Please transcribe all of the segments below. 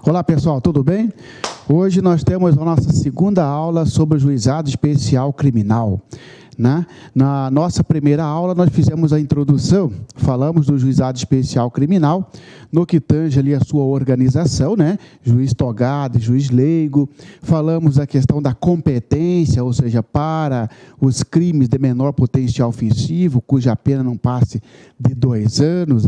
Olá pessoal, tudo bem? Hoje nós temos a nossa segunda aula sobre o juizado especial criminal. Na nossa primeira aula nós fizemos a introdução, falamos do juizado especial criminal, no que tange ali a sua organização, juiz togado, juiz leigo, falamos da questão da competência, ou seja, para os crimes de menor potencial ofensivo, cuja pena não passe de 2 anos,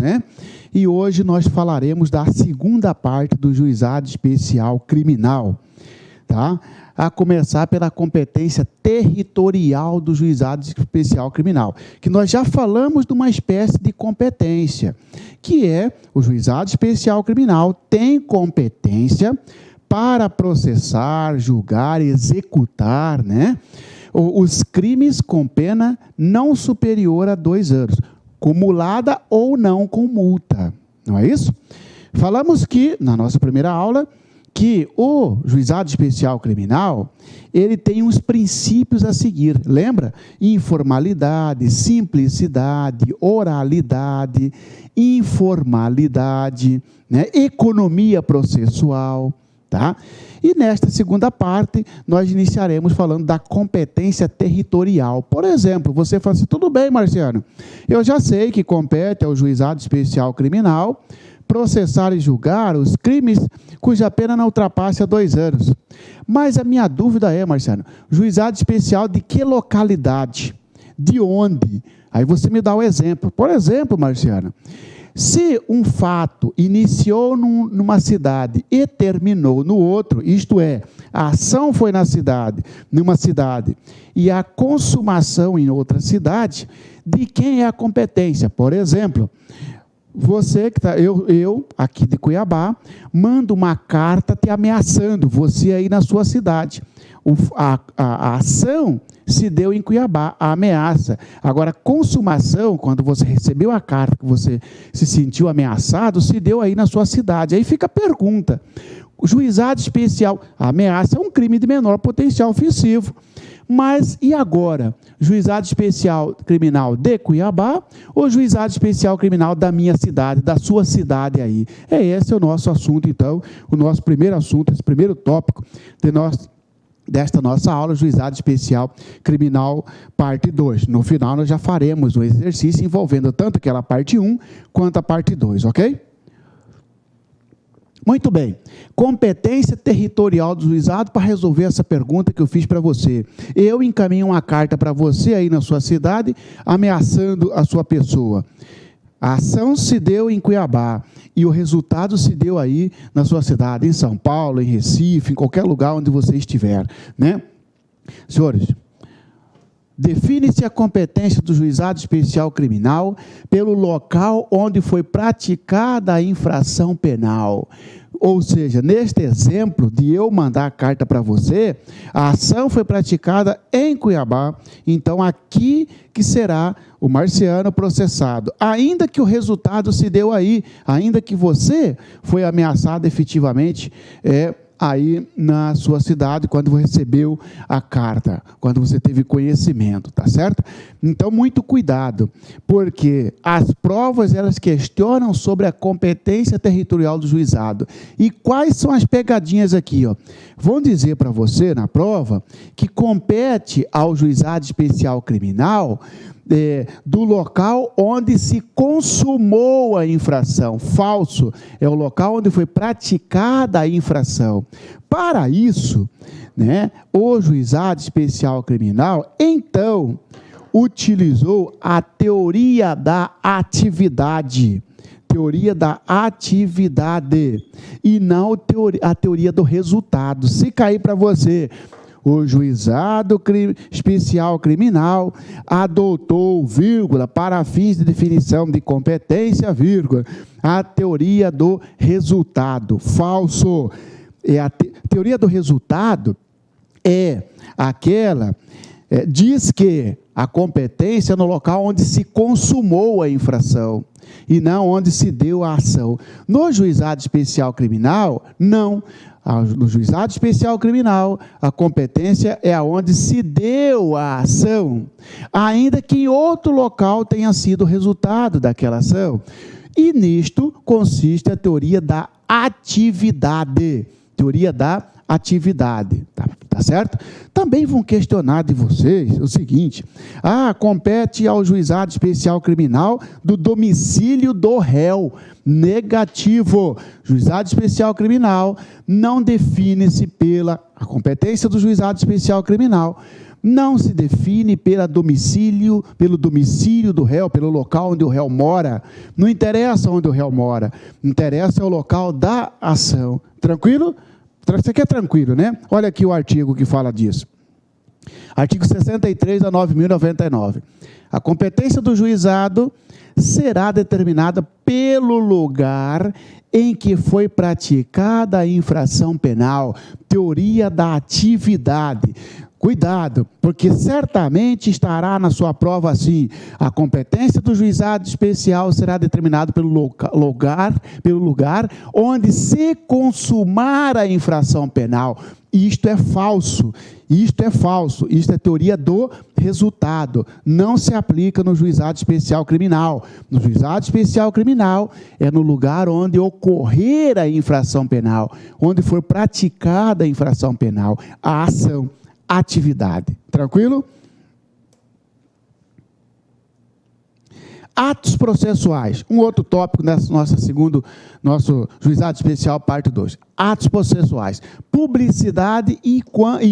E hoje nós falaremos da segunda parte do juizado especial criminal, tá? A começar pela competência territorial do juizado especial criminal, que nós já falamos de uma espécie de competência, que é o juizado especial criminal tem competência para processar, julgar, executar, os crimes com pena não superior a 2 anos, cumulada ou não com multa, não é isso? Falamos que, na nossa primeira aula, que o juizado especial criminal, ele tem uns princípios a seguir, lembra? Informalidade, simplicidade, oralidade, informalidade, economia processual, tá? E nesta segunda parte, nós iniciaremos falando da competência territorial. Por exemplo, você fala assim, tudo bem, Marciano, eu já sei que compete ao juizado especial criminal processar e julgar os crimes cuja pena não ultrapasse a 2 anos. Mas a minha dúvida é, Marciano, juizado especial de que localidade? De onde? Aí você me dá o exemplo. Por exemplo, Marciano, se um fato iniciou numa cidade e terminou no outro, isto é, a ação foi numa cidade, e a consumação em outra cidade, de quem é a competência? Por exemplo, você que está, eu aqui de Cuiabá, mando uma carta te ameaçando, você aí na sua cidade. A ação se deu em Cuiabá, a ameaça. Agora, a consumação, quando você recebeu a carta, que você se sentiu ameaçado, se deu aí na sua cidade. Aí fica a pergunta, o juizado especial, a ameaça é um crime de menor potencial ofensivo. Mas, e agora? Juizado especial criminal de Cuiabá ou juizado especial criminal da minha cidade, da sua cidade aí? Esse é o nosso assunto, então, o nosso primeiro assunto, esse primeiro tópico desta nossa aula, juizado especial criminal, parte 2. No final, nós já faremos um exercício envolvendo tanto aquela parte 1 quanto a parte 2, ok? Muito bem, competência territorial do juizado para resolver essa pergunta que eu fiz para você. Eu encaminho uma carta para você aí na sua cidade, ameaçando a sua pessoa. A ação se deu em Cuiabá e o resultado se deu aí na sua cidade, em São Paulo, em Recife, em qualquer lugar onde você estiver, Senhores, define-se a competência do juizado especial criminal pelo local onde foi praticada a infração penal. Ou seja, neste exemplo de eu mandar a carta para você, a ação foi praticada em Cuiabá, então aqui que será o Marciano processado, ainda que o resultado se deu aí, ainda que você foi ameaçado efetivamente, aí na sua cidade, quando você recebeu a carta, quando você teve conhecimento, tá certo? Então, muito cuidado, porque as provas, elas questionam sobre a competência territorial do juizado. E quais são as pegadinhas aqui, Vão dizer para você, na prova, que compete ao juizado especial criminal do local onde se consumou a infração. Falso, é o local onde foi praticada a infração. Para isso, o juizado especial criminal, então, utilizou a teoria da atividade. Teoria da atividade, e não a teoria do resultado. Se cair para você, o juizado especial criminal adotou, vírgula, para fins de definição de competência, vírgula, a teoria do resultado. Falso. A teoria do resultado é aquela, diz que a competência é no local onde se consumou a infração, e não onde se deu a ação. No juizado especial criminal, não. No juizado especial criminal, a competência é aonde se deu a ação, ainda que em outro local tenha sido o resultado daquela ação. E nisto consiste a teoria da atividade. Teoria da atividade, tá certo? Também vão questionar de vocês o seguinte: compete ao juizado especial criminal do domicílio do réu. Negativo. Juizado especial criminal não define-se pela a competência do juizado especial criminal. Não se define pelo domicílio do réu, pelo local onde o réu mora. Não interessa onde o réu mora. Interessa o local da ação. Tranquilo? Isso aqui é tranquilo, né? Olha aqui o artigo que fala disso. Artigo 63 da 9.099. A competência do juizado será determinada pelo lugar em que foi praticada a infração penal. Teoria da atividade. Cuidado, porque certamente estará na sua prova assim: a competência do juizado especial será determinada pelo lugar onde se consumar a infração penal. Isto é falso, isto é teoria do resultado, não se aplica no juizado especial criminal. No juizado especial criminal é no lugar onde ocorrer a infração penal, onde for praticada a infração penal, a ação, atividade. Tranquilo? Atos processuais, um outro tópico nessa nosso juizado especial, parte 2. Atos processuais, publicidade e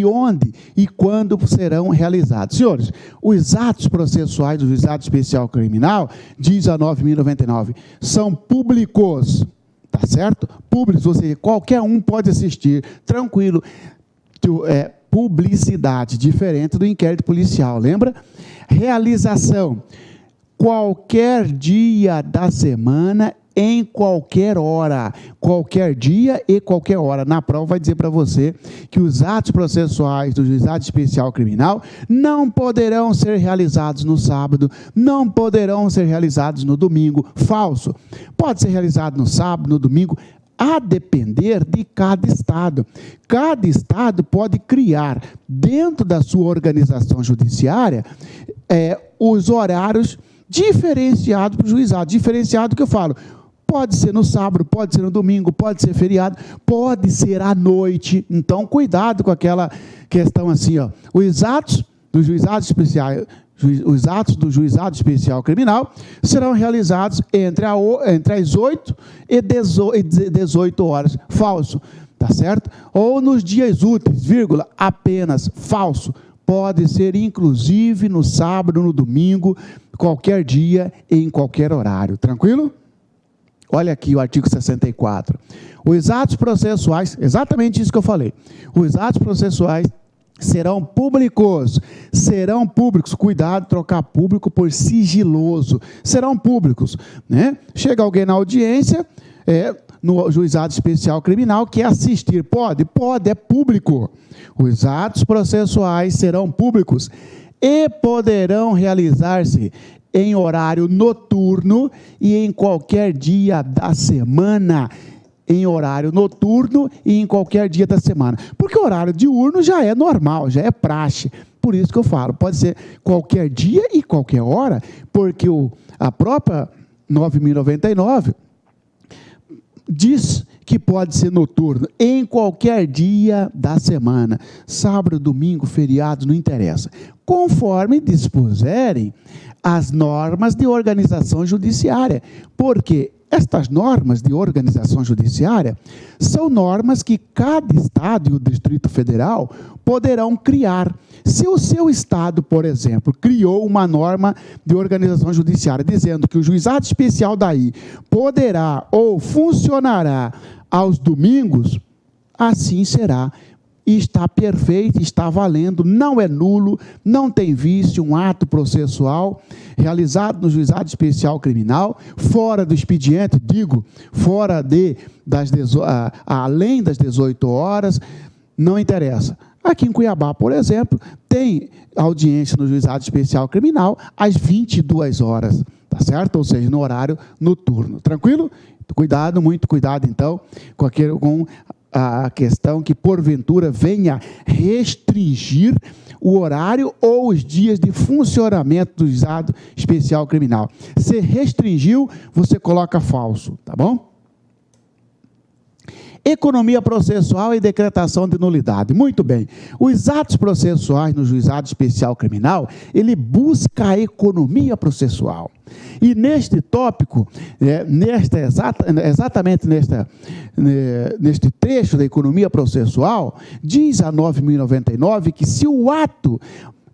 onde e quando serão realizados. Senhores, os atos processuais do juizado especial criminal, diz a 9.099, são públicos, tá certo? Públicos, ou seja, qualquer um pode assistir, tranquilo. Publicidade, diferente do inquérito policial, lembra? Realização, qualquer dia da semana, em qualquer hora, qualquer dia e qualquer hora. Na prova vai dizer para você que os atos processuais do juizado especial criminal não poderão ser realizados no sábado, não poderão ser realizados no domingo. Falso. Pode ser realizado no sábado, no domingo, a depender de cada estado. Cada estado pode criar, dentro da sua organização judiciária, os horários diferenciados para o juizado. Diferenciado que eu falo, pode ser no sábado, pode ser no domingo, pode ser feriado, pode ser à noite. Então, cuidado com aquela questão assim, os atos do juizado especial, os atos do juizado especial criminal serão realizados entre as 8 e 18 horas. Falso, tá certo? Ou nos dias úteis, vírgula, apenas. Falso. Pode ser, inclusive, no sábado, no domingo, qualquer dia e em qualquer horário. Tranquilo? Olha aqui o artigo 64. Os atos processuais, exatamente isso que eu falei. Os atos processuais serão públicos, cuidado, trocar público por sigiloso, serão públicos, né? Chega alguém na audiência, no juizado especial criminal, que assistir, pode, é público. Os atos processuais serão públicos e poderão realizar-se em horário noturno e em qualquer dia da semana. Em horário noturno e em qualquer dia da semana. Porque o horário diurno já é normal, já é praxe. Por isso que eu falo, pode ser qualquer dia e qualquer hora, porque a própria 9.099 diz que pode ser noturno, em qualquer dia da semana. Sábado, domingo, feriado, não interessa. Conforme dispuserem as normas de organização judiciária. Porque estas normas de organização judiciária são normas que cada estado e o Distrito Federal poderão criar. Se o seu estado, por exemplo, criou uma norma de organização judiciária dizendo que o juizado especial daí poderá ou funcionará aos domingos, assim será. Está perfeito, está valendo, não é nulo, não tem vício, um ato processual realizado no juizado especial criminal, fora do expediente, além das 18 horas, não interessa. Aqui em Cuiabá, por exemplo, tem audiência no juizado especial criminal às 22 horas, tá certo? Ou seja, no horário noturno. Tranquilo? Cuidado, muito cuidado, então, com a questão que, porventura, venha restringir o horário ou os dias de funcionamento do juizado especial criminal. Se restringiu, você coloca falso, tá bom? Economia processual e decretação de nulidade. Muito bem. Os atos processuais no juizado especial criminal, ele busca a economia processual. E neste tópico, exatamente neste trecho da economia processual, diz a 9.099 que se o ato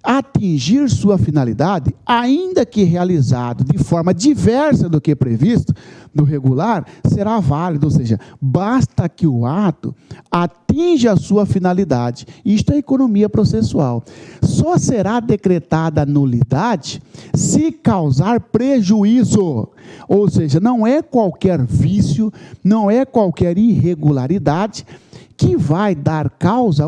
atingir sua finalidade, ainda que realizado de forma diversa do que previsto no regular, será válido, ou seja, basta que o ato atinja a sua finalidade. Isto é economia processual. Só será decretada a nulidade se causar prejuízo, ou seja, não é qualquer vício, não é qualquer irregularidade que vai dar causa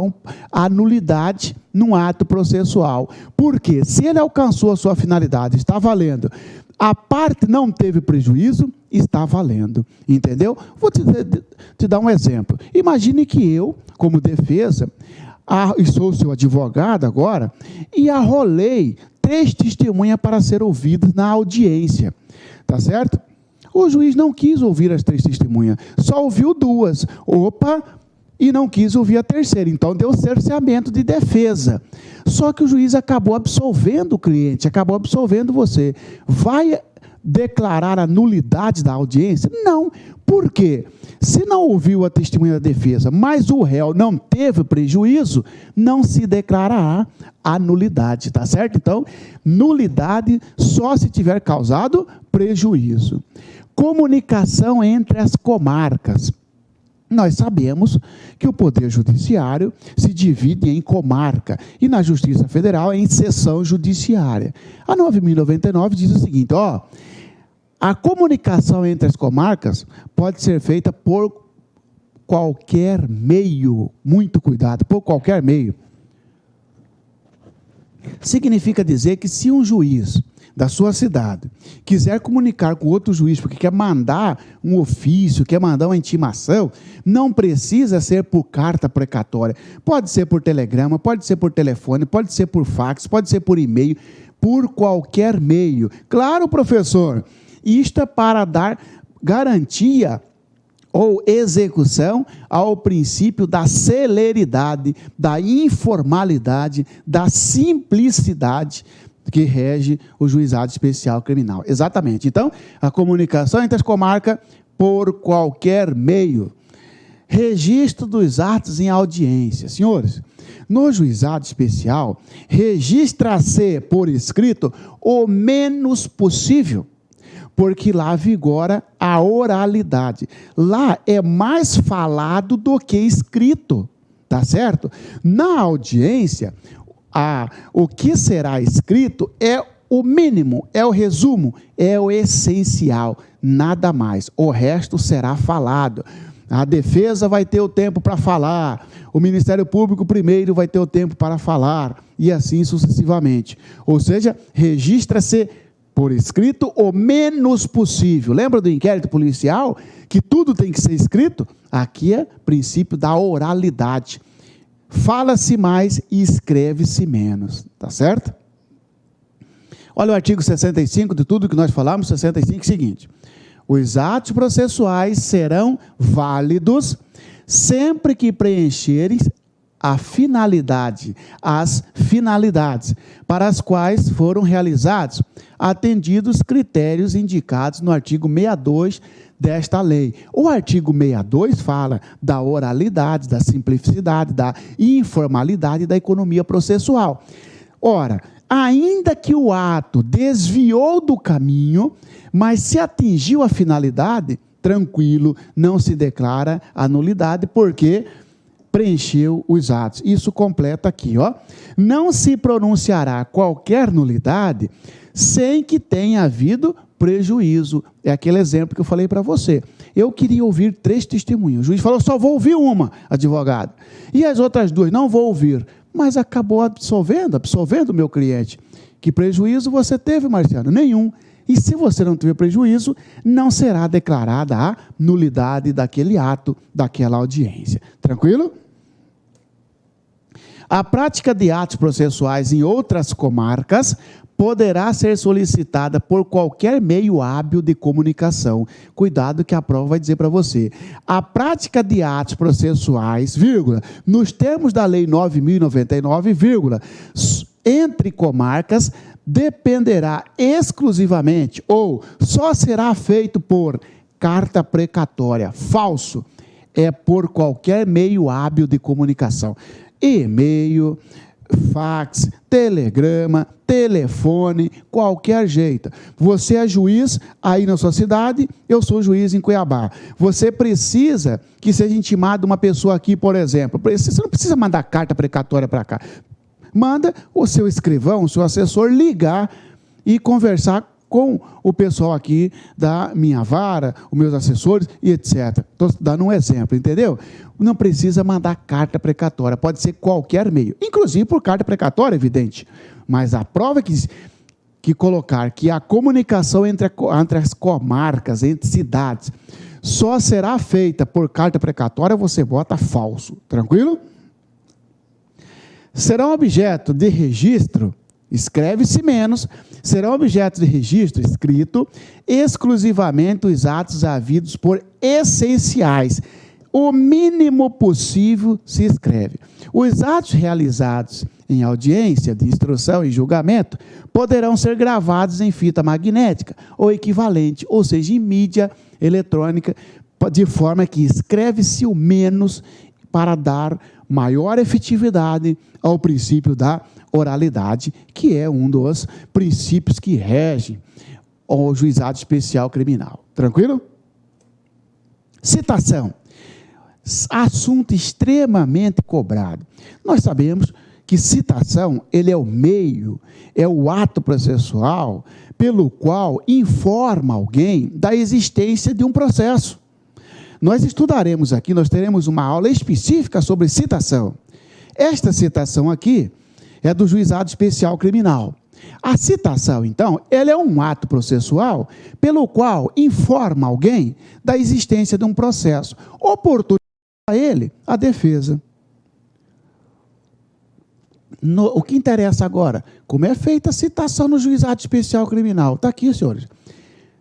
à nulidade num ato processual. Porque se ele alcançou a sua finalidade, está valendo. A parte não teve prejuízo, está valendo. Entendeu? Vou te dar um exemplo. Imagine que eu, como defesa, e sou seu advogado agora, e arrolei 3 testemunhas para ser ouvidas na audiência. Tá certo? O juiz não quis ouvir as 3 testemunhas, só ouviu 2. Opa! E não quis ouvir a terceira, então deu cerceamento de defesa. Só que o juiz acabou absolvendo o cliente, acabou absolvendo você. Vai declarar a nulidade da audiência? Não. Por quê? Se não ouviu a testemunha da defesa, mas o réu não teve prejuízo, não se declarará a nulidade, tá certo? Então, nulidade só se tiver causado prejuízo. Comunicação entre as comarcas. Nós sabemos que o Poder Judiciário se divide em comarca e na Justiça Federal em seção judiciária. A 9.099 diz o seguinte, a comunicação entre as comarcas pode ser feita por qualquer meio, muito cuidado, por qualquer meio. Significa dizer que se um juiz da sua cidade quiser comunicar com outro juiz, porque quer mandar um ofício, quer mandar uma intimação, não precisa ser por carta precatória, pode ser por telegrama, pode ser por telefone, pode ser por fax, pode ser por e-mail, por qualquer meio. Claro, professor, isto é para dar garantia ou execução ao princípio da celeridade, da informalidade, da simplicidade que rege o juizado especial criminal. Exatamente. Então, a comunicação entre as comarcas por qualquer meio. Registro dos atos em audiência. Senhores, no juizado especial, registra-se por escrito o menos possível, porque lá vigora a oralidade. Lá é mais falado do que escrito, tá certo? Na audiência, o que será escrito é o mínimo, é o resumo, é o essencial, nada mais. O resto será falado. A defesa vai ter o tempo para falar, o Ministério Público primeiro vai ter o tempo para falar, e assim sucessivamente. Ou seja, registra-se por escrito o menos possível. Lembra do inquérito policial? Que tudo tem que ser escrito? Aqui é o princípio da oralidade. Fala-se mais e escreve-se menos, tá certo? Olha o artigo 65 de tudo que nós falamos, 65 é o seguinte: os atos processuais serão válidos sempre que preencherem as finalidades para as quais foram realizados, atendidos critérios indicados no artigo 62 desta lei. O artigo 62 fala da oralidade, da simplicidade, da informalidade e da economia processual. Ora, ainda que o ato desviou do caminho, mas se atingiu a finalidade, tranquilo, não se declara a nulidade, porque preencheu os atos. Isso completa aqui, não se pronunciará qualquer nulidade sem que tenha havido prejuízo. É aquele exemplo que eu falei para você. Eu queria ouvir 3 testemunhas. O juiz falou, só vou ouvir uma, advogado. E as outras 2, não vou ouvir. Mas acabou absolvendo o meu cliente. Que prejuízo você teve, Marciano? Nenhum. E se você não tiver prejuízo, não será declarada a nulidade daquele ato, daquela audiência. Tranquilo? A prática de atos processuais em outras comarcas poderá ser solicitada por qualquer meio hábil de comunicação. Cuidado que a prova vai dizer para você. A prática de atos processuais, vírgula, nos termos da Lei 9.099, vírgula, entre comarcas, dependerá exclusivamente ou só será feito por carta precatória. Falso. É por qualquer meio hábil de comunicação. E-mail, fax, telegrama, telefone, qualquer jeito. Você é juiz aí na sua cidade, eu sou juiz em Cuiabá. Você precisa que seja intimado uma pessoa aqui, por exemplo. Você não precisa mandar carta precatória para cá. Manda o seu escrivão, o seu assessor ligar e conversar com o pessoal aqui da minha vara, os meus assessores e etc. Estou dando um exemplo, entendeu? Não precisa mandar carta precatória, pode ser qualquer meio, inclusive por carta precatória, evidente. Mas a prova que colocar que a comunicação entre as comarcas, entre cidades, só será feita por carta precatória, você bota falso, tranquilo? Serão objeto de registro, escreve-se menos, serão objeto de registro escrito exclusivamente os atos havidos por essenciais. O mínimo possível se escreve. Os atos realizados em audiência de instrução e julgamento poderão ser gravados em fita magnética ou equivalente, ou seja, em mídia eletrônica, de forma que escreve-se o menos para dar maior efetividade ao princípio da oralidade, que é um dos princípios que regem o juizado especial criminal. Tranquilo? Citação. Assunto extremamente cobrado. Nós sabemos que citação, ele é o meio, é o ato processual pelo qual informa alguém da existência de um processo. Nós estudaremos aqui, nós teremos uma aula específica sobre citação. Esta citação aqui é do juizado especial criminal. A citação, então, ela é um ato processual pelo qual informa alguém da existência de um processo, oportuniza a ele a defesa. O que interessa agora? Como é feita a citação no juizado especial criminal? Está aqui, senhores.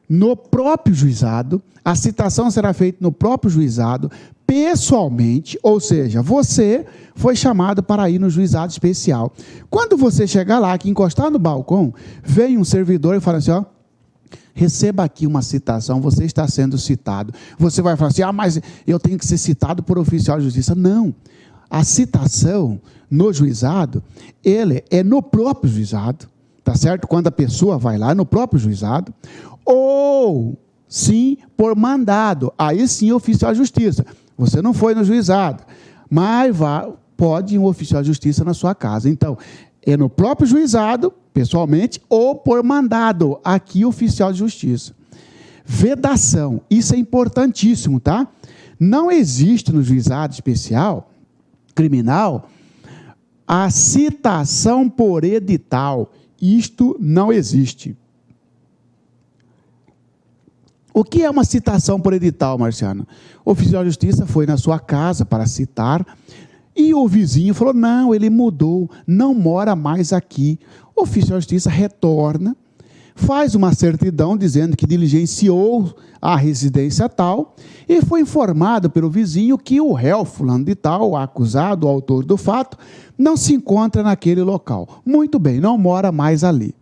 No próprio juizado, a citação será feita no próprio juizado, pessoalmente, ou seja, você foi chamado para ir no juizado especial. Quando você chegar lá, que encostar no balcão, vem um servidor e fala assim, ó, receba aqui uma citação, você está sendo citado. Você vai falar assim, mas eu tenho que ser citado por oficial de justiça. Não, a citação no juizado, ele é no próprio juizado, tá certo? Quando a pessoa vai lá, no próprio juizado, ou, sim, por mandado, aí sim, oficial de justiça. Você não foi no juizado, mas pode ir um oficial de justiça na sua casa. Então, é no próprio juizado, pessoalmente, ou por mandado, aqui, oficial de justiça. Vedação, isso é importantíssimo, tá? Não existe no juizado especial criminal a citação por edital. Isto não existe. O que é uma citação por edital, Marciano? O oficial de justiça foi na sua casa para citar e o vizinho falou, não, ele mudou, não mora mais aqui. O oficial de justiça retorna, faz uma certidão dizendo que diligenciou a residência tal e foi informado pelo vizinho que o réu fulano de tal, o acusado, o autor do fato, não se encontra naquele local. Muito bem, não mora mais ali.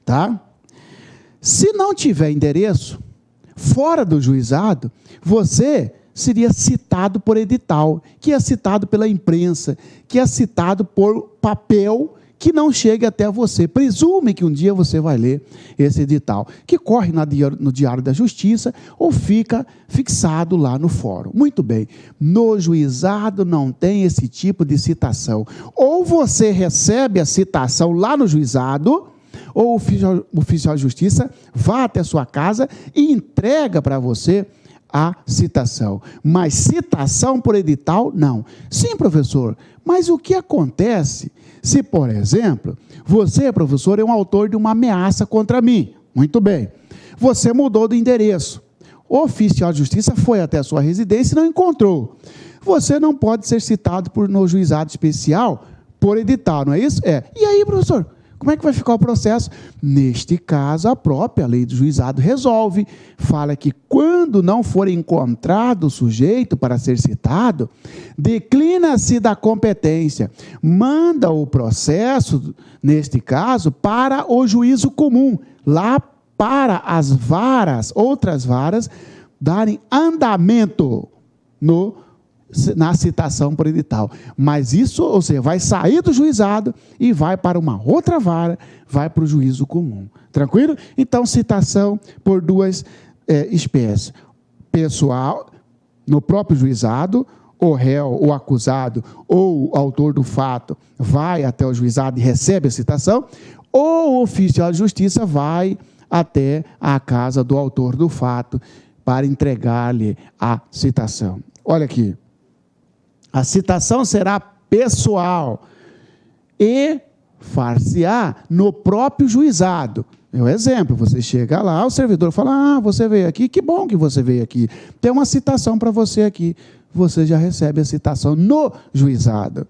Tá? Se não tiver endereço, fora do juizado, você seria citado por edital, que é citado pela imprensa, que é citado por papel que não chegue até você. Presume que um dia você vai ler esse edital, que corre no Diário da Justiça ou fica fixado lá no fórum. Muito bem, no juizado não tem esse tipo de citação. Ou você recebe a citação lá no juizado, ou o oficial de justiça vá até a sua casa e entrega para você a citação. Mas citação por edital, não. Sim, professor, mas o que acontece se, por exemplo, você, professor, é um autor de uma ameaça contra mim? Muito bem. Você mudou do endereço. O oficial de justiça foi até a sua residência e não encontrou. você não pode ser citado no juizado especial por edital, não é isso? E aí, professor, como é que vai ficar o processo? Neste caso, a própria lei do juizado resolve, fala que quando não for encontrado o sujeito para ser citado, declina-se da competência, manda o processo, neste caso, para o juízo comum, lá para as varas, outras varas, darem andamento na citação por edital. Mas isso, ou seja, vai sair do juizado e vai para uma outra vara, vai para o juízo comum. Tranquilo? Então, citação por duas espécies. Pessoal, no próprio juizado, o réu, o acusado ou o autor do fato vai até o juizado e recebe a citação, ou o oficial de justiça vai até a casa do autor do fato para entregar-lhe a citação. Olha aqui. A citação será pessoal e far-se-á no próprio juizado. É o exemplo, você chega lá, o servidor fala, você veio aqui, que bom que você veio aqui. Tem uma citação para você aqui. Você já recebe a citação no juizado.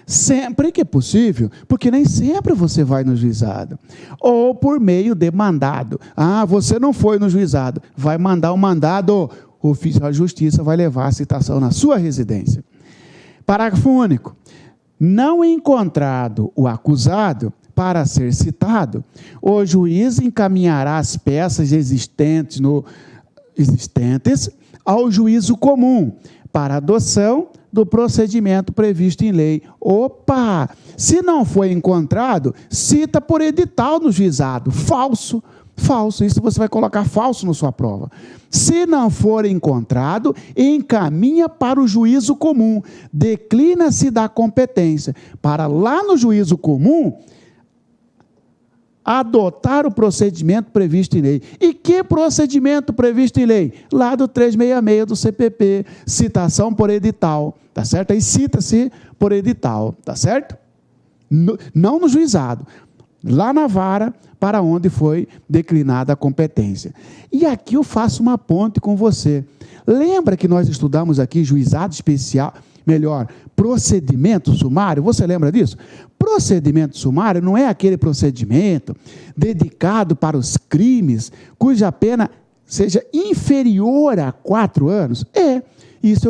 Sempre que possível, porque nem sempre você vai no juizado. Ou por meio de mandado. Você não foi no juizado, vai mandar um mandado, o oficial de justiça vai levar a citação na sua residência. Parágrafo único. Não encontrado o acusado para ser citado, o juiz encaminhará as peças existentes ao juízo comum para adoção do procedimento previsto em lei. Se não foi encontrado, cita por edital no juizado. Falso. Isso você vai colocar falso na sua prova. Se não for encontrado, encaminha para o juízo comum. Declina-se da competência para lá no juízo comum adotar o procedimento previsto em lei. E que procedimento previsto em lei? Lá do 366 do CPP, citação por edital, tá certo? Aí cita-se por edital, tá certo? Não no juizado, lá na vara para onde foi declinada a competência. E aqui eu faço uma ponte com você. Lembra que nós estudamos aqui juizado especial, procedimento sumário? Você lembra disso? Procedimento sumário não é aquele procedimento dedicado para os crimes cuja pena seja inferior a 4 anos? Isso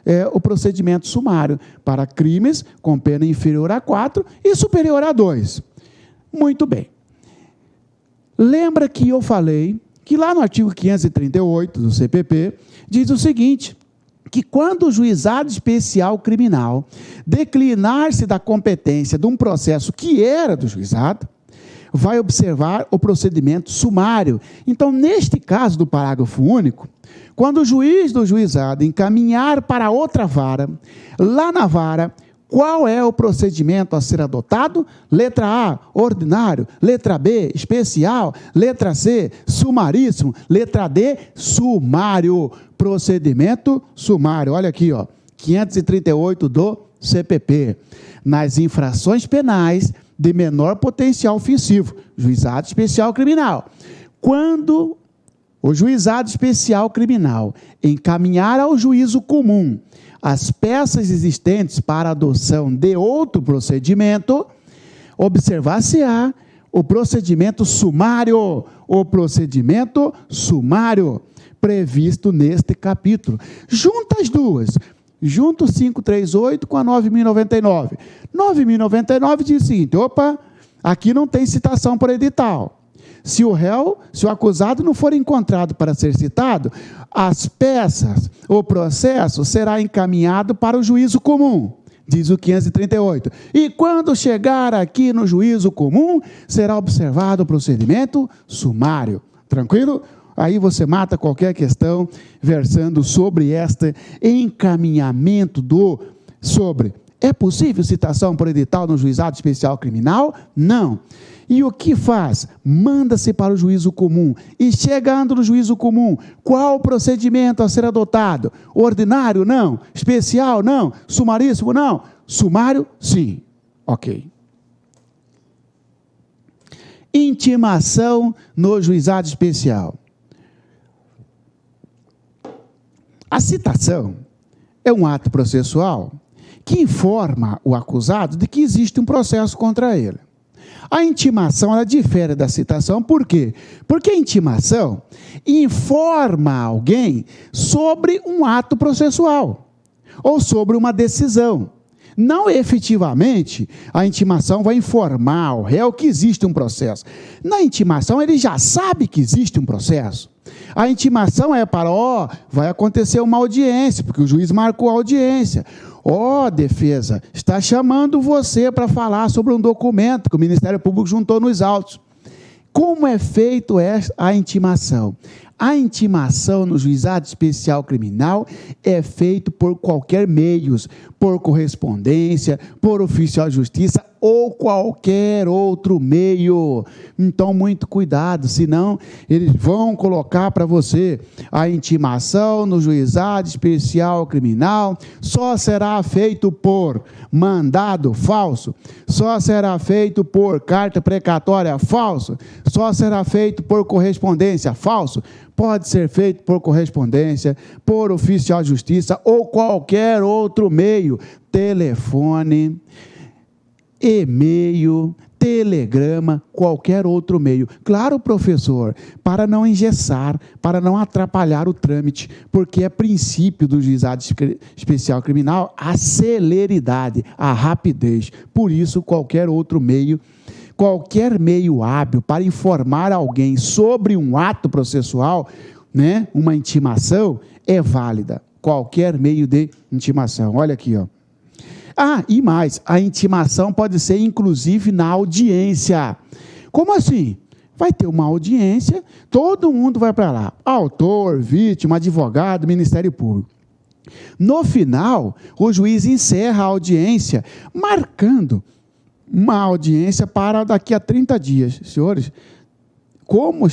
é o procedimento sumário para crimes com pena inferior a 4 e superior a 2. Muito bem. Lembra que eu falei que lá no artigo 538 do CPP diz o seguinte, que quando o juizado especial criminal declinar-se da competência de um processo que era do juizado, vai observar o procedimento sumário. Então, neste caso do parágrafo único, quando o juiz do juizado encaminhar para outra vara, lá na vara, qual é o procedimento a ser adotado? Letra A, ordinário. Letra B, especial. Letra C, sumaríssimo. Letra D, sumário. Procedimento sumário. Olha aqui, 538 do CPP. Nas infrações penais de menor potencial ofensivo, juizado especial criminal. Quando o juizado especial criminal encaminhar ao juízo comum as peças existentes para adoção de outro procedimento, observar-se-á o procedimento sumário, previsto neste capítulo. Junta as duas, junta o 538 com a 9.099. 9.099 diz o seguinte, aqui não tem citação por edital. Se o acusado não for encontrado para ser citado, as peças, o processo será encaminhado para o juízo comum, diz o 538. E quando chegar aqui no juízo comum, será observado o procedimento sumário. Tranquilo? Aí você mata qualquer questão versando sobre este encaminhamento sobre. É possível citação por edital no juizado especial criminal? Não. E o que faz? Manda-se para o juízo comum. E chegando no juízo comum, qual o procedimento a ser adotado? Ordinário? Não. Especial? Não. Sumaríssimo? Não. Sumário? Sim. Ok. Intimação no juizado especial. A citação é um ato processual que informa o acusado de que existe um processo contra ele. A intimação, ela difere da citação, por quê? Porque a intimação informa alguém sobre um ato processual, ou sobre uma decisão. Não efetivamente, a intimação vai informar ao réu que existe um processo. Na intimação, ele já sabe que existe um processo. A intimação é para, vai acontecer uma audiência, porque o juiz marcou a audiência. Defesa, está chamando você para falar sobre um documento que o Ministério Público juntou nos autos. Como é feito a intimação? A intimação no juizado especial criminal é feito por qualquer meios, por correspondência, por oficial de justiça ou qualquer outro meio. Então, muito cuidado, senão eles vão colocar para você a intimação no juizado especial criminal só será feito por mandado falso, só será feito por carta precatória falso, só será feito por correspondência falso. Pode ser feito por correspondência, por oficial de justiça ou qualquer outro meio, telefone, e-mail, telegrama, qualquer outro meio. Claro, professor, para não engessar, para não atrapalhar o trâmite, porque é princípio do juizado especial criminal a celeridade, a rapidez. Por isso, qualquer meio hábil para informar alguém sobre um ato processual, uma intimação, é válida. Qualquer meio de intimação. Olha aqui, e mais, a intimação pode ser inclusive na audiência. Como assim? Vai ter uma audiência, todo mundo vai para lá. Autor, vítima, advogado, Ministério Público. No final, o juiz encerra a audiência, marcando uma audiência para daqui a 30 dias. Senhores, como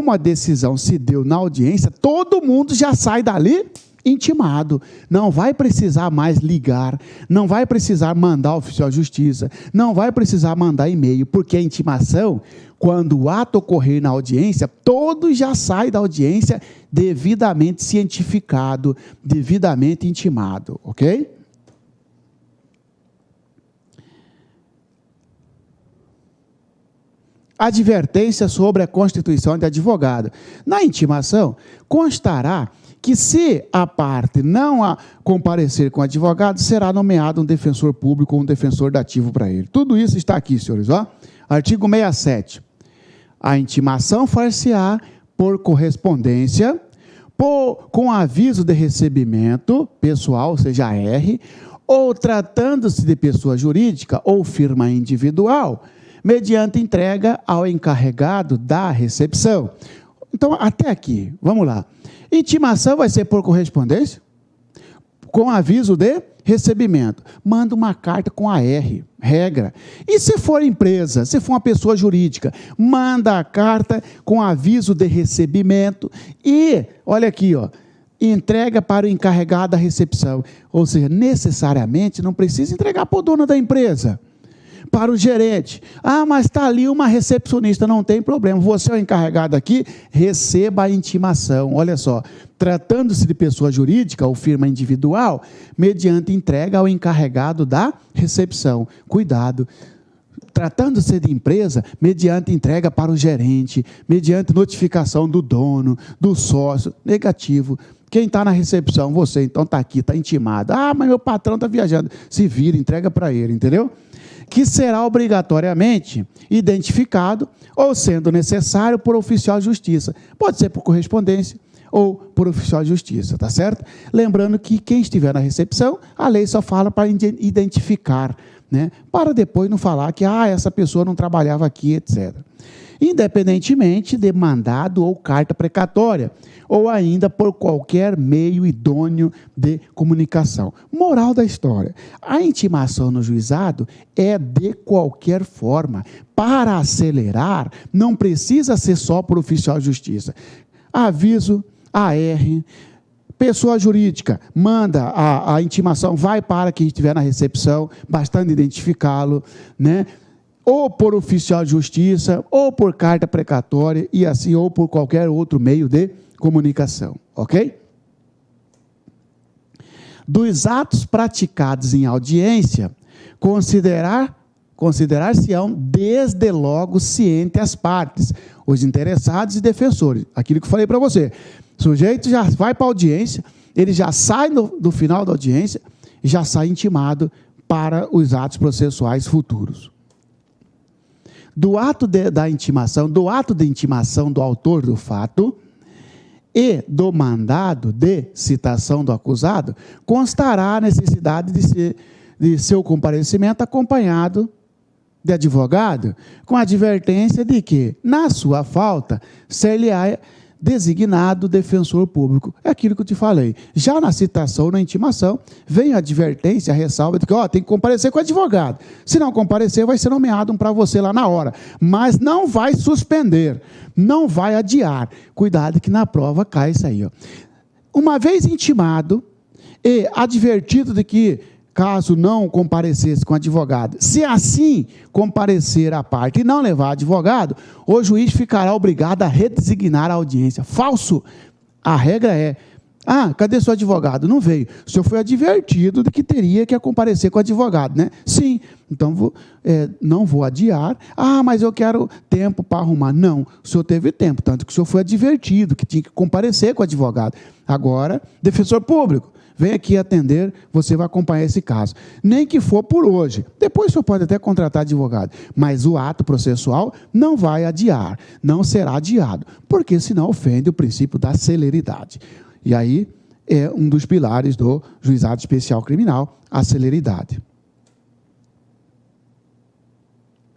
a decisão se deu na audiência, todo mundo já sai dali intimado. Não vai precisar mais ligar, não vai precisar mandar oficial de justiça, não vai precisar mandar e-mail, porque a intimação, quando o ato ocorrer na audiência, todos já saem da audiência devidamente cientificado, devidamente intimado, ok? Advertência sobre a constituição de advogado. Na intimação, constará que se a parte não comparecer com o advogado, será nomeado um defensor público ou um defensor dativo para ele. Tudo isso está aqui, senhores. Artigo 67. A intimação far-se-á por correspondência, com aviso de recebimento pessoal, ou seja, AR, ou tratando-se de pessoa jurídica ou firma individual, mediante entrega ao encarregado da recepção. Então, até aqui, vamos lá. Intimação vai ser por correspondência, com aviso de recebimento. Manda uma carta com AR, regra. E se for empresa, se for uma pessoa jurídica, manda a carta com aviso de recebimento e, olha aqui, entrega para o encarregado da recepção. Ou seja, necessariamente não precisa entregar para o dono da empresa, para o gerente. Mas está ali uma recepcionista, não tem problema. Você é o encarregado aqui, receba a intimação. Olha só, tratando-se de pessoa jurídica ou firma individual, mediante entrega ao encarregado da recepção. Cuidado. Tratando-se de empresa, mediante entrega para o gerente, mediante notificação do dono, do sócio, negativo. Quem está na recepção, você, então está aqui, está intimado. Mas meu patrão está viajando. Se vira, entrega para ele, entendeu? Que será obrigatoriamente identificado ou, sendo necessário, por oficial de justiça. Pode ser por correspondência ou por oficial de justiça, tá certo? Lembrando que quem estiver na recepção, a lei só fala para identificar, para depois não falar que essa pessoa não trabalhava aqui, etc. Independentemente de mandado ou carta precatória, ou ainda por qualquer meio idôneo de comunicação. Moral da história: a intimação no juizado é de qualquer forma. Para acelerar, não precisa ser só por oficial de justiça. Aviso, AR, pessoa jurídica, manda a intimação, vai para quem estiver na recepção, bastando identificá-lo, ou por oficial de justiça, ou por carta precatória, e assim, ou por qualquer outro meio de comunicação, ok? dos atos praticados em audiência, considerar-se-ão desde logo ciente as partes, os interessados e defensores. Aquilo que eu falei para você. O sujeito já vai para a audiência, ele já sai do final da audiência e já sai intimado para os atos processuais futuros. Do ato de intimação do autor do fato e do mandado de citação do acusado, constará a necessidade de seu comparecimento acompanhado de advogado, com a advertência de que, na sua falta, ser-lhe-á designado defensor público. É aquilo que eu te falei. Já na citação, na intimação, vem a advertência, a ressalva de que tem que comparecer com o advogado. Se não comparecer, vai ser nomeado um para você lá na hora. Mas não vai suspender, não vai adiar. Cuidado que na prova cai isso aí. Uma vez intimado e advertido de que, caso não comparecesse com advogado, se assim comparecer a parte e não levar advogado, o juiz ficará obrigado a redesignar a audiência. Falso! A regra é, cadê seu advogado? Não veio. O senhor foi advertido de que teria que comparecer com advogado, né? Sim, então não vou adiar. Mas eu quero tempo para arrumar. Não, o senhor teve tempo, tanto que o senhor foi advertido que tinha que comparecer com advogado. Agora, defensor público, vem aqui atender, você vai acompanhar esse caso. Nem que for por hoje. Depois o senhor pode até contratar advogado. Mas o ato processual não vai adiar, não será adiado, porque senão ofende o princípio da celeridade. E aí é um dos pilares do juizado especial criminal, a celeridade.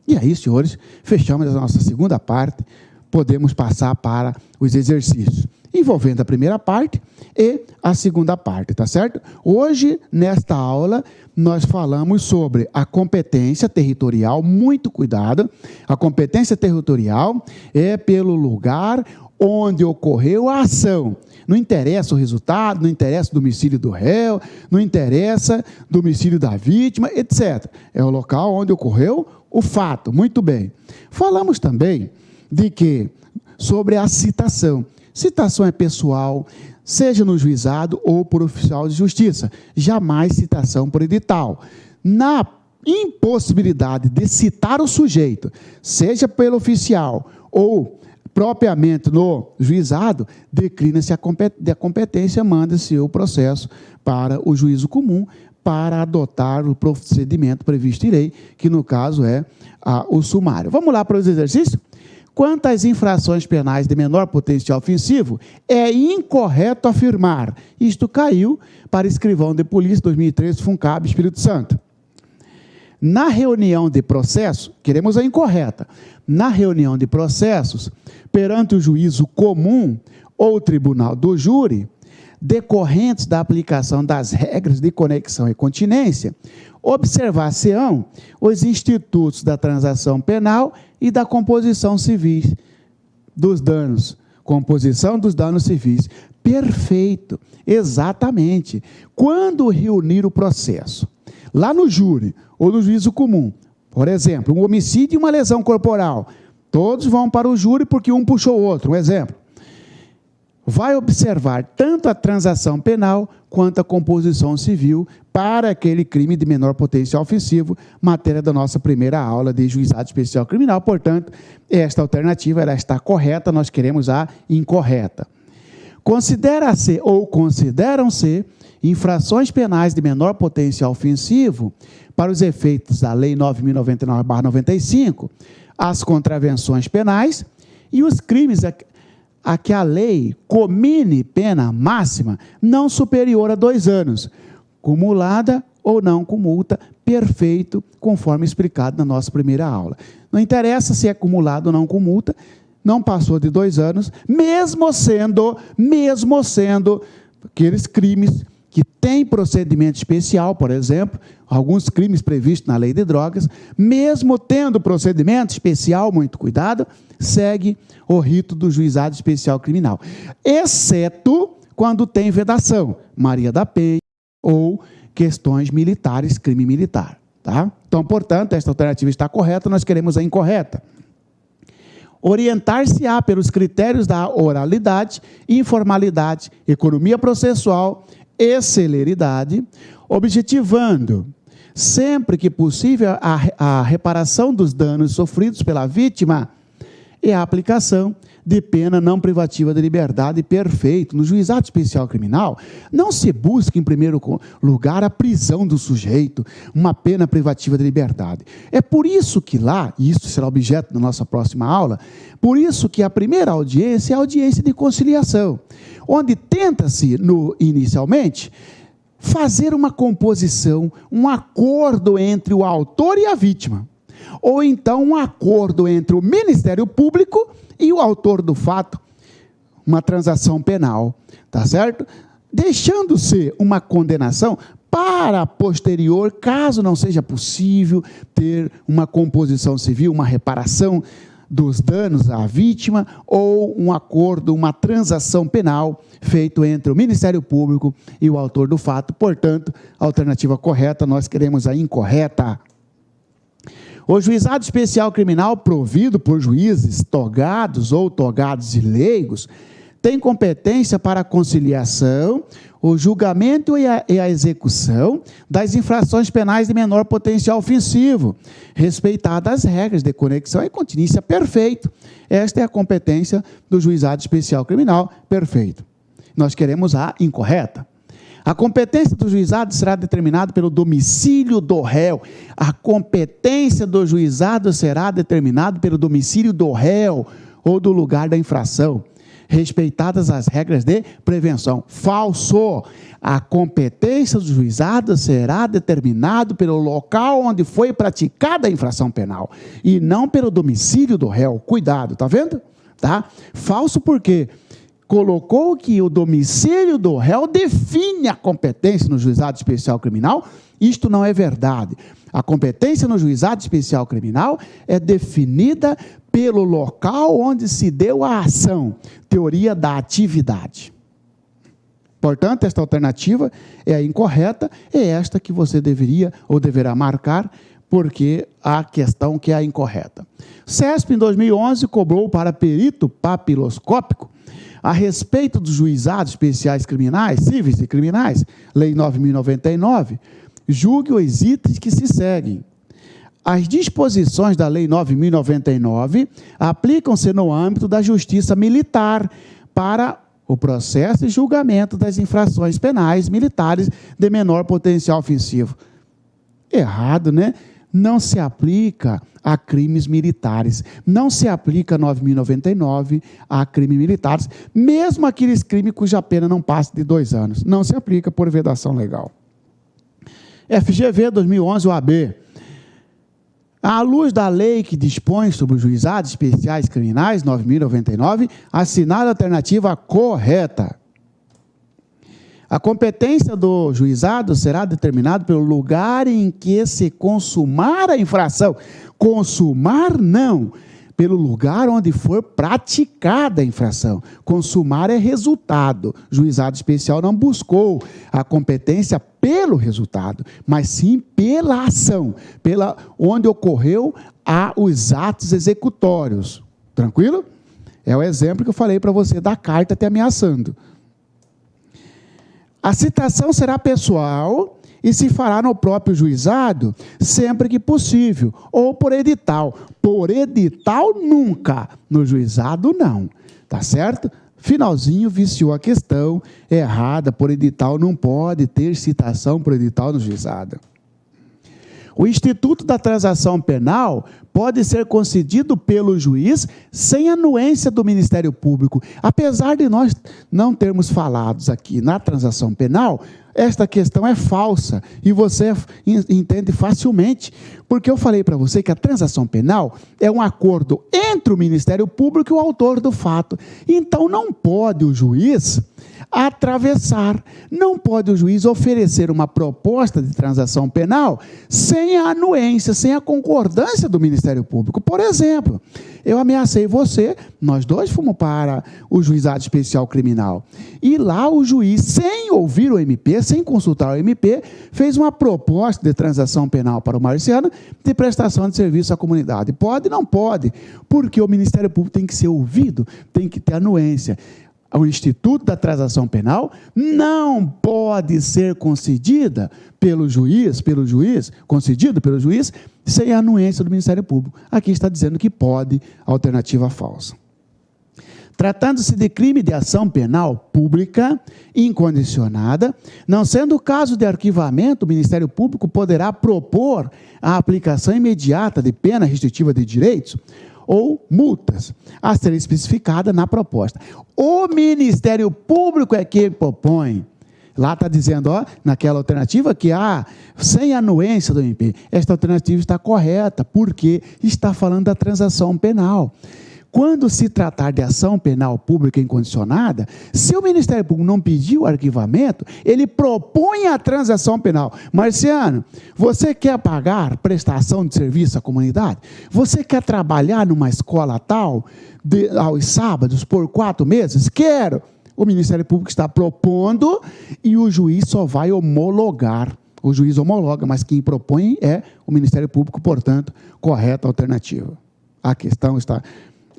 E aí, senhores, fechamos a nossa segunda parte, podemos passar para os exercícios, envolvendo a primeira parte e a segunda parte, tá certo? Hoje, nesta aula, nós falamos sobre a competência territorial, muito cuidado, a competência territorial é pelo lugar onde ocorreu a ação. Não interessa o resultado, não interessa o domicílio do réu, não interessa o domicílio da vítima, etc. É o local onde ocorreu o fato. Muito bem. Falamos também de que, sobre a citação. Citação é pessoal, seja no juizado ou por oficial de justiça. Jamais citação por edital. Na impossibilidade de citar o sujeito, seja pelo oficial ou propriamente no juizado, declina-se a competência, manda-se o processo para o juízo comum para adotar o procedimento previsto em lei, que no caso é o sumário. Vamos lá para os exercícios? Quanto às infrações penais de menor potencial ofensivo, é incorreto afirmar. Isto caiu para escrivão de polícia 2013, FUNCAB, Espírito Santo. Na reunião de processo, queremos a incorreta, na reunião de processos, perante o juízo comum ou tribunal do júri, decorrentes da aplicação das regras de conexão e continência, observar-se-ão os institutos da transação penal e da composição civis dos danos. Composição dos danos civis. Perfeito, exatamente. Quando reunir o processo, lá no júri ou no juízo comum, por exemplo, um homicídio e uma lesão corporal, todos vão para o júri porque um puxou o outro, um exemplo. Vai observar tanto a transação penal quanto a composição civil para aquele crime de menor potencial ofensivo, matéria da nossa primeira aula de juizado especial criminal. Portanto, esta alternativa ela está correta, nós queremos a incorreta. Considera-se ou consideram-se infrações penais de menor potencial ofensivo para os efeitos da Lei 9.099/95, as contravenções penais e os crimes a que a lei comine pena máxima não superior a 2 anos, cumulada ou não com multa, perfeito, conforme explicado na nossa primeira aula. Não interessa se é cumulado ou não com multa, não passou de 2 anos, mesmo sendo aqueles crimes que têm procedimento especial, por exemplo, alguns crimes previstos na lei de drogas, mesmo tendo procedimento especial, muito cuidado, segue o rito do juizado especial criminal, exceto quando tem vedação, Maria da Penha ou questões militares, crime militar. Tá? Então, portanto, esta alternativa está correta, nós queremos a incorreta. Orientar-se-á pelos critérios da oralidade, informalidade, economia processual e celeridade, objetivando, sempre que possível, a reparação dos danos sofridos pela vítima e a aplicação de pena não privativa de liberdade perfeito. No juizado especial criminal, não se busca, em primeiro lugar, a prisão do sujeito, uma pena privativa de liberdade. É por isso que lá, e isso será objeto da nossa próxima aula, por isso que a primeira audiência é a audiência de conciliação, onde tenta-se, inicialmente, fazer uma composição, um acordo entre o autor e a vítima, ou então um acordo entre o Ministério Público e o autor do fato, uma transação penal, tá certo? Deixando-se uma condenação para posterior, caso não seja possível ter uma composição civil, uma reparação dos danos à vítima, ou um acordo, uma transação penal feito entre o Ministério Público e o autor do fato. Portanto, a alternativa correta, nós queremos a incorreta. O juizado especial criminal, provido por juízes togados ou togados e leigos, tem competência para a conciliação, o julgamento e a execução das infrações penais de menor potencial ofensivo, respeitadas as regras de conexão e continência perfeito. Esta é a competência do juizado especial criminal, perfeito. Nós queremos a incorreta. A competência do juizado será determinada pelo domicílio do réu. A competência do juizado será determinada pelo domicílio do réu ou do lugar da infração, respeitadas as regras de prevenção. Falso! A competência do juizado será determinada pelo local onde foi praticada a infração penal e não pelo domicílio do réu. Cuidado, tá vendo? Tá? Falso por quê? Colocou que o domicílio do réu define a competência no juizado especial criminal. Isto não é verdade. A competência no juizado especial criminal é definida pelo local onde se deu a ação, teoria da atividade. Portanto, esta alternativa é a incorreta, é esta que você deveria ou deverá marcar, porque a questão que é a incorreta. CESP, em 2011, cobrou para perito papiloscópico a respeito dos juizados especiais criminais, cíveis e criminais, Lei 9.099, julgue os itens que se seguem. As disposições da Lei 9.099 aplicam-se no âmbito da justiça militar para o processo e julgamento das infrações penais militares de menor potencial ofensivo. Errado, né? Não se aplica a crimes militares, não se aplica 9.099 a crimes militares, mesmo aqueles crimes cuja pena não passa de 2 anos, não se aplica por vedação legal. FGV 2011, OAB. À luz da lei que dispõe sobre os juizados especiais criminais, 9.099, assinale a alternativa correta. A competência do juizado será determinada pelo lugar em que se consumar a infração. Consumar, não. Pelo lugar onde for praticada a infração. Consumar é resultado. O juizado especial não buscou a competência pelo resultado, mas sim pela ação, pela onde ocorreu os atos executórios. Tranquilo? É o exemplo que eu falei para você da carta te ameaçando. A citação será pessoal e se fará no próprio juizado sempre que possível, ou por edital. Por edital, nunca. No juizado, não. Tá certo? Finalzinho, viciou a questão, errada, por edital, não pode ter citação por edital no juizado. O instituto da transação penal pode ser concedido pelo juiz sem anuência do Ministério Público. Apesar de nós não termos falado aqui na transação penal, esta questão é falsa e você entende facilmente, porque eu falei para você que a transação penal é um acordo entre o Ministério Público e o autor do fato. Então não pode o juiz atravessar, não pode o juiz oferecer uma proposta de transação penal sem a anuência, sem a concordância do Ministério Público. Por exemplo, eu ameacei você, nós dois fomos para o juizado especial criminal, e lá o juiz, sem ouvir o MP, sem consultar o MP, fez uma proposta de transação penal para o Marciano de prestação de serviço à comunidade. Pode? Não pode, porque o Ministério Público tem que ser ouvido, tem que ter anuência. o Instituto da Transação Penal não pode ser concedido pelo juiz, sem a anuência do Ministério Público. Aqui está dizendo que pode, alternativa falsa. Tratando-se de crime de ação penal pública incondicionada, não sendo o caso de arquivamento, o Ministério Público poderá propor a aplicação imediata de pena restritiva de direitos ou multas, a ser especificada na proposta. O Ministério Público é que propõe. Lá está dizendo, naquela alternativa, que sem anuência do MP. Esta alternativa está correta, porque está falando da transação penal. Quando se tratar de ação penal pública incondicionada, se o Ministério Público não pediu o arquivamento, ele propõe a transação penal. Marciano, você quer pagar prestação de serviço à comunidade? Você quer trabalhar numa escola tal, aos sábados, por 4 meses? Quero. O Ministério Público está propondo e o juiz só vai homologar. O juiz homologa, mas quem propõe é o Ministério Público, portanto, correta a alternativa. A questão está...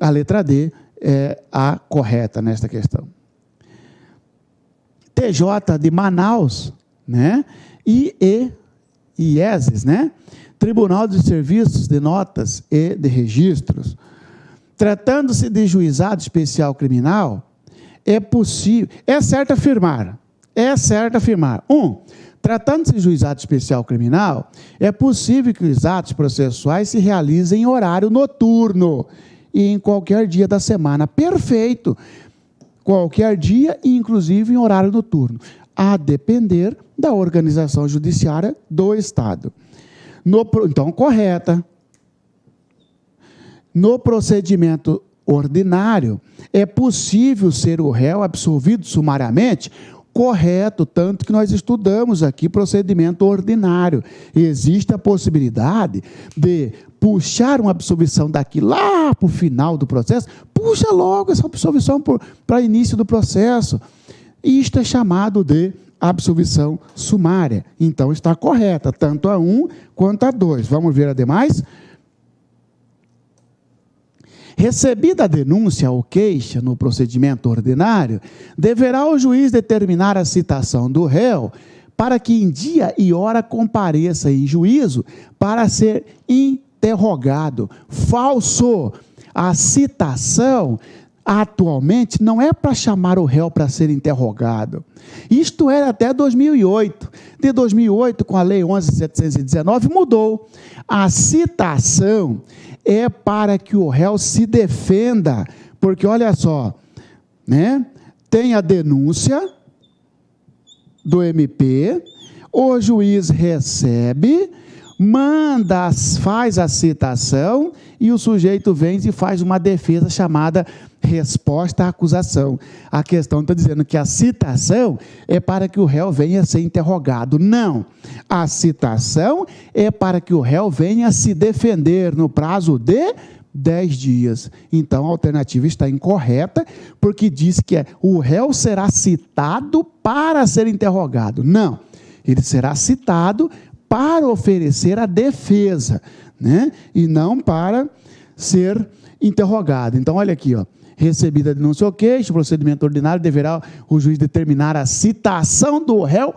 A letra D é a correta nesta questão. TJ de Manaus, né? IESES, né? Tribunal de Serviços de Notas e de Registros. Tratando-se de juizado especial criminal, é certo afirmar. Tratando-se de juizado especial criminal, é possível que os atos processuais se realizem em horário noturno e em qualquer dia da semana. Perfeito. Qualquer dia, inclusive em horário noturno, a depender da organização judiciária do Estado. Então, correta. No procedimento ordinário, é possível ser o réu absolvido sumariamente? Correto, tanto que nós estudamos aqui procedimento ordinário. Existe a possibilidade de puxar uma absolvição daqui lá para o final do processo, puxa logo essa absolvição para início do processo. Isto é chamado de absolvição sumária. Então, está correta, tanto a 1 quanto a 2. Vamos ver a demais? Recebida a denúncia ou queixa no procedimento ordinário, deverá o juiz determinar a citação do réu para que em dia e hora compareça em juízo para ser interrogado. Falso! A citação, atualmente, não é para chamar o réu para ser interrogado. Isto era até 2008. De 2008, com a Lei 11.719, mudou. A citação é para que o réu se defenda, porque, olha só, né? Tem a denúncia do MP, o juiz recebe, faz a citação e o sujeito vem e faz uma defesa chamada resposta à acusação. A questão está dizendo que a citação é para que o réu venha ser interrogado. Não. A citação é para que o réu venha se defender no prazo de 10 dias. Então, a alternativa está incorreta, porque diz que o réu será citado para ser interrogado. Não. Ele será citado para oferecer a defesa, né? E não para ser interrogado. Então, olha aqui, recebida a denúncia ou queixa, procedimento ordinário, deverá o juiz determinar a citação do réu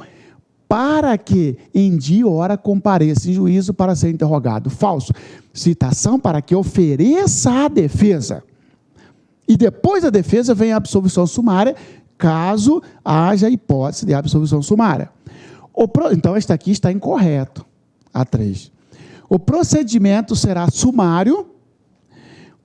para que em dia e hora compareça em juízo para ser interrogado. Falso. Citação para que ofereça a defesa. E depois da defesa vem a absolvição sumária, caso haja hipótese de absolvição sumária. Então, este aqui está incorreto, a 3. O procedimento será sumário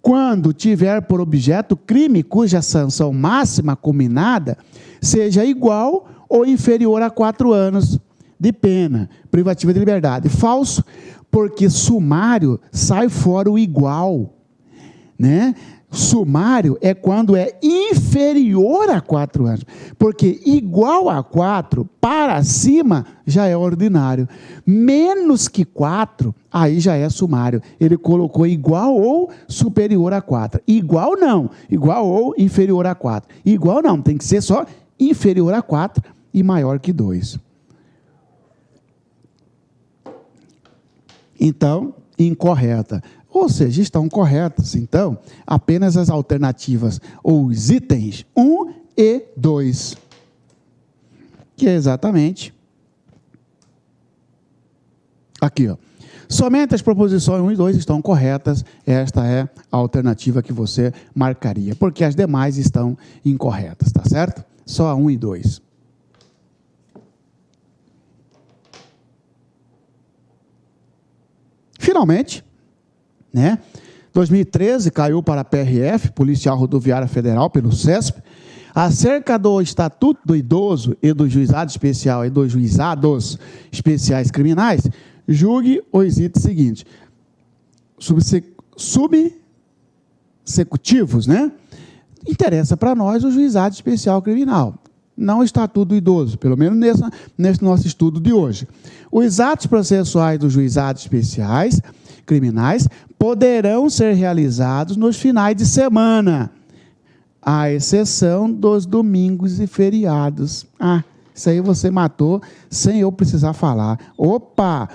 quando tiver por objeto crime cuja sanção máxima combinada seja igual ou inferior a 4 anos de pena privativa de liberdade. Falso, porque sumário sai fora o igual, né? Sumário é quando é inferior a 4 anos, porque igual a 4, para cima, já é ordinário. Menos que 4, aí já é sumário. Ele colocou igual ou superior a 4. Igual não, igual ou inferior a 4. Igual não, tem que ser só inferior a 4 e maior que 2. Então, incorreta. Ou seja, estão corretas, então, apenas as alternativas, ou os itens 1 e 2. Que é exatamente aqui, ó. Somente as proposições 1 e 2 estão corretas. Esta é a alternativa que você marcaria, porque as demais estão incorretas, tá certo? Só a 1 e 2. Finalmente, né? 2013 caiu para a PRF, Polícia Rodoviária Federal, pelo CESP, acerca do Estatuto do Idoso e do Juizado Especial e dos Juizados Especiais Criminais. Julgue os itens seguintes. Subsecutivos, né? Interessa para nós o Juizado Especial Criminal, não o Estatuto do Idoso, pelo menos nesse nosso estudo de hoje. Os atos processuais dos Juizados Especiais Criminais poderão ser realizados nos finais de semana, à exceção dos domingos e feriados. Ah, isso aí você matou sem eu precisar falar. Opa!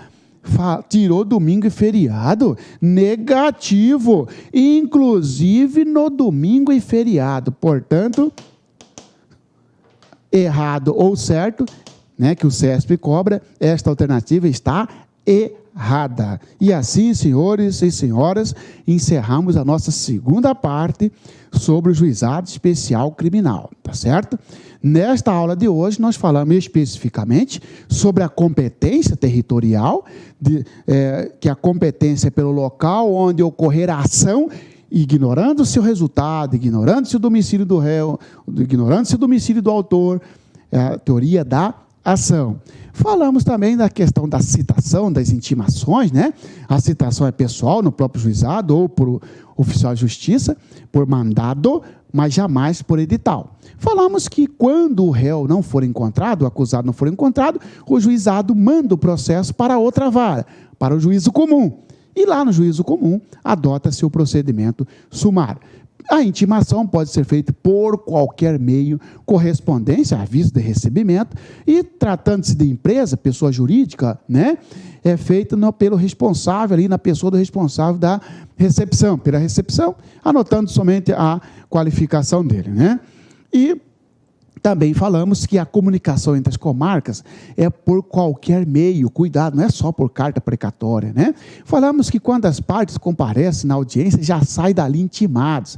Tirou domingo e feriado? Negativo. Inclusive no domingo e feriado. Portanto, errado ou certo, né, que o CESP cobra, esta alternativa está errada. E assim, senhores e senhoras, encerramos a nossa segunda parte sobre o Juizado Especial Criminal, tá certo? Nesta aula de hoje, nós falamos especificamente sobre a competência territorial, que a competência é pelo local onde ocorrer a ação, ignorando-se o resultado, ignorando-se o domicílio do réu, ignorando-se o domicílio do autor, a teoria da ação. Falamos também da questão da citação, das intimações, né? A citação é pessoal no próprio juizado ou por oficial de justiça, por mandado, mas jamais por edital. Falamos que quando o réu não for encontrado, o acusado não for encontrado, o juizado manda o processo para outra vara, para o juízo comum. E lá no juízo comum, adota-se o procedimento sumário. A intimação pode ser feita por qualquer meio, correspondência, aviso de recebimento, e tratando-se de empresa, pessoa jurídica, né, é feita pelo responsável, ali na pessoa do responsável da recepção, pela recepção, anotando somente a qualificação dele, né? E também falamos que a comunicação entre as comarcas é por qualquer meio, cuidado, não é só por carta precatória, né? Falamos que quando as partes comparecem na audiência, já sai dali intimados.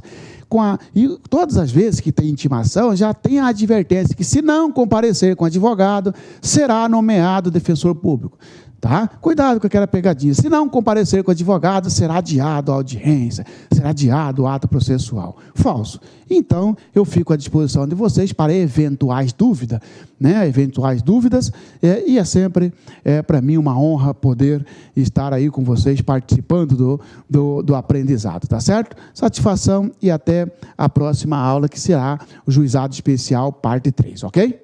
E todas as vezes que tem intimação, já tem a advertência que se não comparecer com advogado, será nomeado defensor público. Tá? Cuidado com aquela pegadinha. Se não comparecer com advogado, será adiado a audiência, será adiado o ato processual. Falso. Então, eu fico à disposição de vocês para eventuais dúvidas, né? Eventuais dúvidas, e é sempre, para mim, uma honra poder estar aí com vocês participando do aprendizado, tá certo? Satisfação e até a próxima aula, que será o Juizado Especial, parte 3, ok?